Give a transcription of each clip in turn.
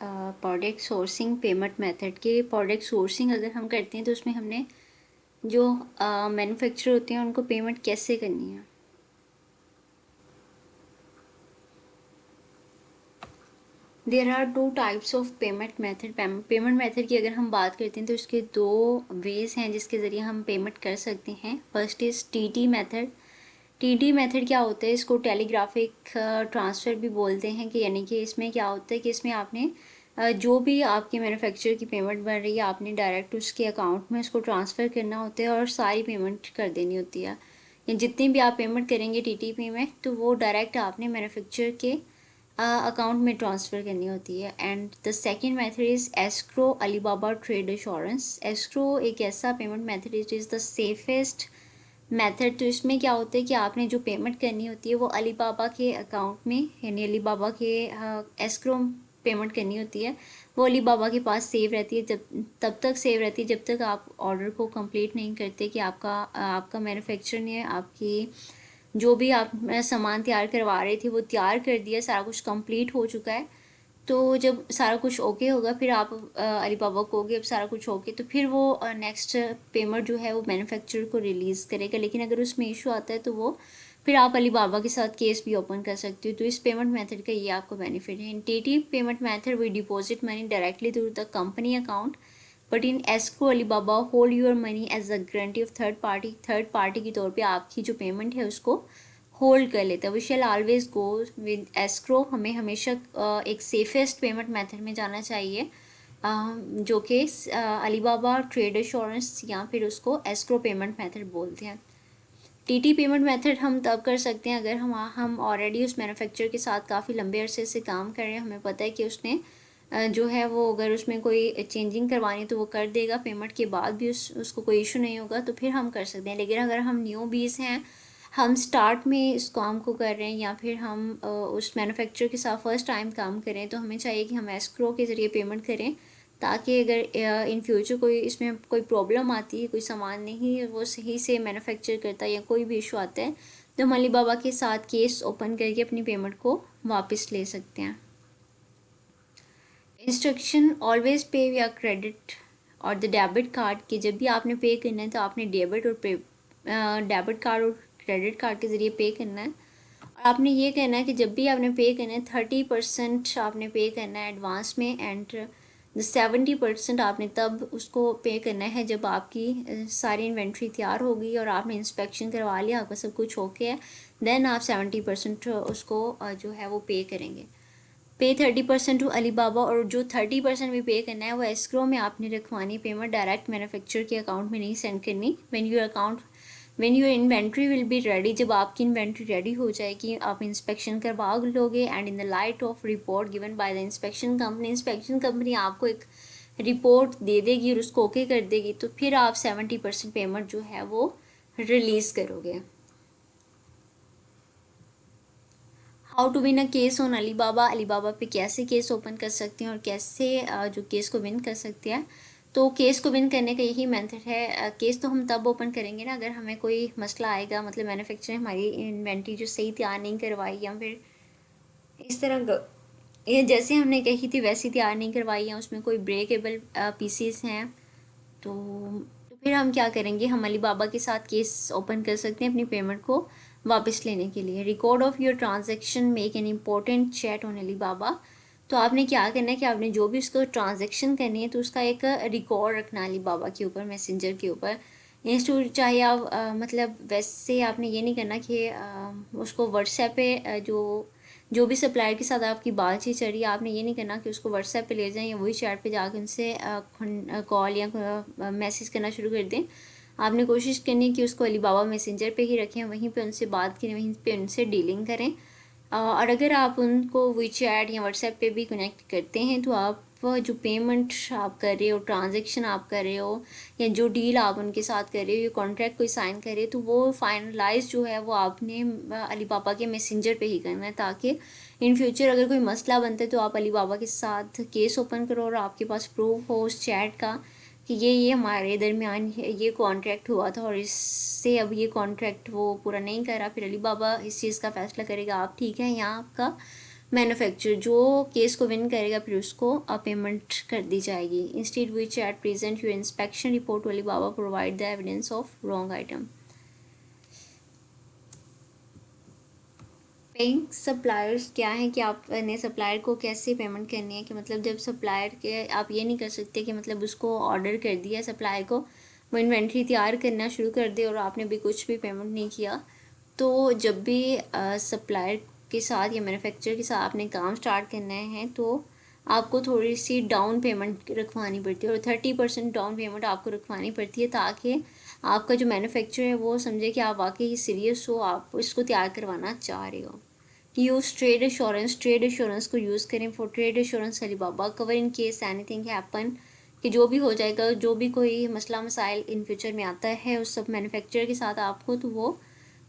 Product sourcing payment method के product sourcing अगर हम करते हैं तो उसमें हमने जो मैन्युफैक्चर होते हैं उनको पेमेंट कैसे करनी है। There are two types of payment method. Payment method की अगर हम बात करते हैं तो उसके दो वेज हैं जिसके ज़रिए हम पेमेंट कर सकते हैं। First is TT method. TT method क्या होता है, इसको टेलीग्राफिक ट्रांसफ़र भी बोलते हैं कि यानी कि इसमें क्या होता है कि इसमें आपने जो भी आपके मैन्युफैक्चर की पेमेंट बन रही है आपने डायरेक्ट उसके अकाउंट में उसको ट्रांसफ़र करना होता है और सारी पेमेंट कर देनी होती है। या जितनी भी आप पेमेंट करेंगे टीटीपी में तो वो डायरेक्ट आपने मैन्युफैक्चर के अकाउंट में ट्रांसफ़र करनी होती है। And the second method is escrow Alibaba trade assurance. Escrow एक ऐसा payment method it is the safest method. तो इसमें क्या होता है कि आपने जो पेमेंट करनी होती है वो अलीबाबा के अकाउंट में यानी अलीबाबा के एस्क्रो पेमेंट करनी होती है। वो अलीबाबा के पास सेव रहती है, जब तब तक सेव रहती है जब तक आप ऑर्डर को कंप्लीट नहीं करते कि आपका मैन्युफैक्चर ने आपकी जो भी आप सामान तैयार करवा रहे थे वो तैयार कर दिया, सारा कुछ कंप्लीट हो चुका है। तो जब सारा कुछ ओके होगा फिर आप अलीबाबा को होगे अब सारा कुछ ओके तो फिर वो नेक्स्ट पेमेंट जो है वो मैन्युफैक्चरर को रिलीज़ करेगा। लेकिन अगर उसमें इशू आता है तो वो फिर आप अलीबाबा के साथ केस भी ओपन कर सकते हो। तो इस पेमेंट मेथड का ये आपको बेनिफिट है। In TT payment method we deposit money directly through the company account, but in escrow Alibaba hold your money as a guarantee of third party. Third party के तौर पे आपकी जो पेमेंट है उसको होल्ड कर लेता है। We shall always go with escrow. हमें हमेशा एक सेफेस्ट पेमेंट मेथड में जाना चाहिए जो कि अलीबाबा ट्रेड एश्योरेंस या फिर उसको एस्क्रो पेमेंट मेथड बोलते हैं। टीटी पेमेंट मेथड हम तब कर सकते हैं अगर हम ऑलरेडी उस मैन्युफैक्चरर के साथ काफ़ी लंबे अरसे से काम कर रहे हैं, हमें पता है कि उसने जो है वो अगर उसमें कोई चेंजिंग करवानी तो वो कर देगा, पेमेंट के बाद भी उसको कोई इशू नहीं होगा तो फिर हम कर सकते हैं। लेकिन अगर हम न्यू बीज हैं, हम स्टार्ट में इस काम को कर रहे हैं या फिर हम उस मैन्युफैक्चरर के साथ फर्स्ट टाइम काम करें तो हमें चाहिए कि हम एस्क्रो के ज़रिए पेमेंट करें, ताकि अगर इन फ्यूचर कोई इसमें कोई प्रॉब्लम आती है, कोई सामान नहीं वो सही से मैन्युफैक्चर करता है या कोई भी इशू आता है तो हम अलीबाबा के साथ केस ओपन करके अपनी पेमेंट को वापस ले सकते हैं। इंस्ट्रक्शन ऑलवेज पे या क्रेडिट और द डेबिट कार्ड कि जब भी आपने पे करना है तो आपने डेबिट कार्ड और क्रेडिट कार्ड के ज़रिए पे करना है। और आपने ये कहना है कि जब भी आपने पे करना है 30% आपने पे करना है एडवांस में एंड 70% आपने तब उसको पे करना है जब आपकी सारी इन्वेंट्री तैयार होगी और आपने इंस्पेक्शन करवा लिया, आपका सब कुछ ओके है, देन आप 70% उसको जो है वो पे करेंगे। पे 30% टू अलीबाबा और जो 30% भी पे करना है वो एस्क्रो में आपने रखवानी, पेमेंट डायरेक्ट मैन्युफैक्चरर के अकाउंट में नहीं सेंड करनी। When your inventory will be ready, जब आपकी इन्वेंट्री रेडी हो जाएगी आप इंस्पेक्शन करवा लोगे and in the light of report given by the inspection company आपको एक रिपोर्ट दे देगी और उसको ओके कर देगी तो फिर आप 70% पेमेंट जो है वो रिलीज़ करोगे। How to win a case on Alibaba. Alibaba पे कैसे केस ओपन कर सकते हैं और कैसे जो केस को विन कर सकते हैं। तो केस को विन करने का यही मेथड है। केस तो हम तब ओपन करेंगे ना अगर हमें कोई मसला आएगा, मतलब मैन्युफैक्चर हमारी इन्वेंट्री जो सही तैयार नहीं करवाई या फिर इस तरह ये जैसे हमने कही थी वैसी तैयार नहीं करवाई या उसमें कोई ब्रेकेबल पीसीस हैं तो फिर हम क्या करेंगे, हम अलीबाबा के साथ केस ओपन कर सकते हैं अपनी पेमेंट को वापस लेने के लिए। Record of your transaction make an important chat on Alibaba. तो आपने क्या करना है कि आपने जो भी उसको ट्रांजैक्शन करनी है तो उसका एक रिकॉर्ड रखना अलीबाबा के ऊपर, मैसेंजर के ऊपर। इंस्टू चाहे आप मतलब वैसे आपने ये नहीं करना कि उसको व्हाट्सएप पे जो भी सप्लायर के साथ आपकी बातचीत चल रही है आपने ये नहीं करना कि उसको व्हाट्सएप पे ले जाएं या वही चैट पे जाकर उनसे कॉल या मैसेज करना शुरू कर दें। आपने कोशिश करनी है कि उसको अलीबाबा मैसेंजर पे ही रखें, वहीं पे उनसे बात करें, वहीं पे उनसे डीलिंग करें। और अगर आप उनको वी चैट या व्हाट्सएप पे भी कनेक्ट करते हैं तो आप जो पेमेंट आप कर रहे हो, ट्रांजैक्शन आप कर रहे हो या जो डील आप उनके साथ कर रहे हो, ये कॉन्ट्रैक्ट कोई साइन कर रहे हो तो वो फाइनलाइज जो है वो आपने अलीबाबा के मैसेंजर पे ही करना है, ताकि इन फ्यूचर अगर कोई मसला बनता है तो आप अलीबाबा के साथ केस ओपन करो और आपके पास प्रूफ हो उस चैट का कि ये हमारे दरमियान ये कॉन्ट्रैक्ट हुआ था और इससे अब ये कॉन्ट्रैक्ट वो पूरा नहीं करा, फिर अलीबाबा इस चीज़ का फ़ैसला करेगा आप ठीक है या आपका मैन्युफैक्चरर जो केस को विन करेगा फिर उसको पेमेंट कर दी जाएगी। Instead which at present your inspection report Alibaba provide the evidence of wrong item. Paying suppliers क्या है कि आपने सप्लायर को कैसे पेमेंट करनी है, कि मतलब जब सप्लायर के आप ये नहीं कर सकते कि मतलब उसको ऑर्डर कर दिया सप्लायर को, वो इन्वेंट्री तैयार करना शुरू कर दे और आपने भी कुछ भी पेमेंट नहीं किया। तो जब भी सप्लायर के साथ या मैन्युफैक्चरर के साथ आपने काम स्टार्ट करना है तो आपको थोड़ी सी डाउन पेमेंट रखवानी पड़ती है, और 30% डाउन पेमेंट आपको रखवानी पड़ती है ताकि आपका जो मैन्युफैक्चरर है वो समझे कि आप वाकई सीरियस हो, आप इसको तैयार करवाना चाह रहे हो। यूज़ ट्रेड एश्योरेंस को यूज़ करें for trade assurance Alibaba cover in case anything happen, कि जो भी हो जाएगा, जो भी कोई मसला मसाइल इन फ्यूचर में आता है उस सब मैन्युफैक्चरर के साथ आपको, तो वो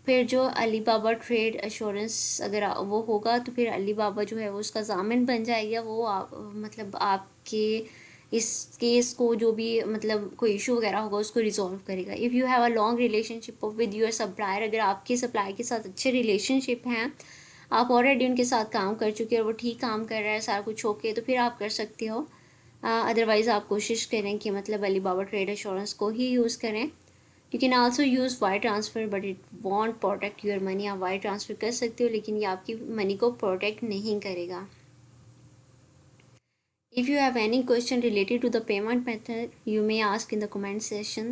फिर जो अलीबाबा ट्रेड एश्योरेंस अगर वो होगा तो फिर अलीबाबा जो है वो उसका ज़ामिन बन जाएगा। वो मतलब आपके इस केस को जो भी मतलब कोई इशू वगैरह होगा उसको रिजॉल्व करेगा। If you have a long relationship with your supplier, अगर आपके सप्लायर के साथ अच्छे रिलेशनशिप हैं, आप ऑलरेडी उनके साथ काम कर चुके हो और वो ठीक काम कर रहा है सारा कुछ ओके, तो फिर आप कर सकते हो। अदरवाइज़ आप कोशिश करें कि मतलब अलीबाबा ट्रेड एश्योरेंस को ही यूज़ करें। You can also use wire transfer but it won't protect your money. आप वायर ट्रांसफ़र कर सकते हो लेकिन ये आपकी मनी को प्रोटेक्ट नहीं करेगा। If you have any question related to the payment method, you may ask in the comment section.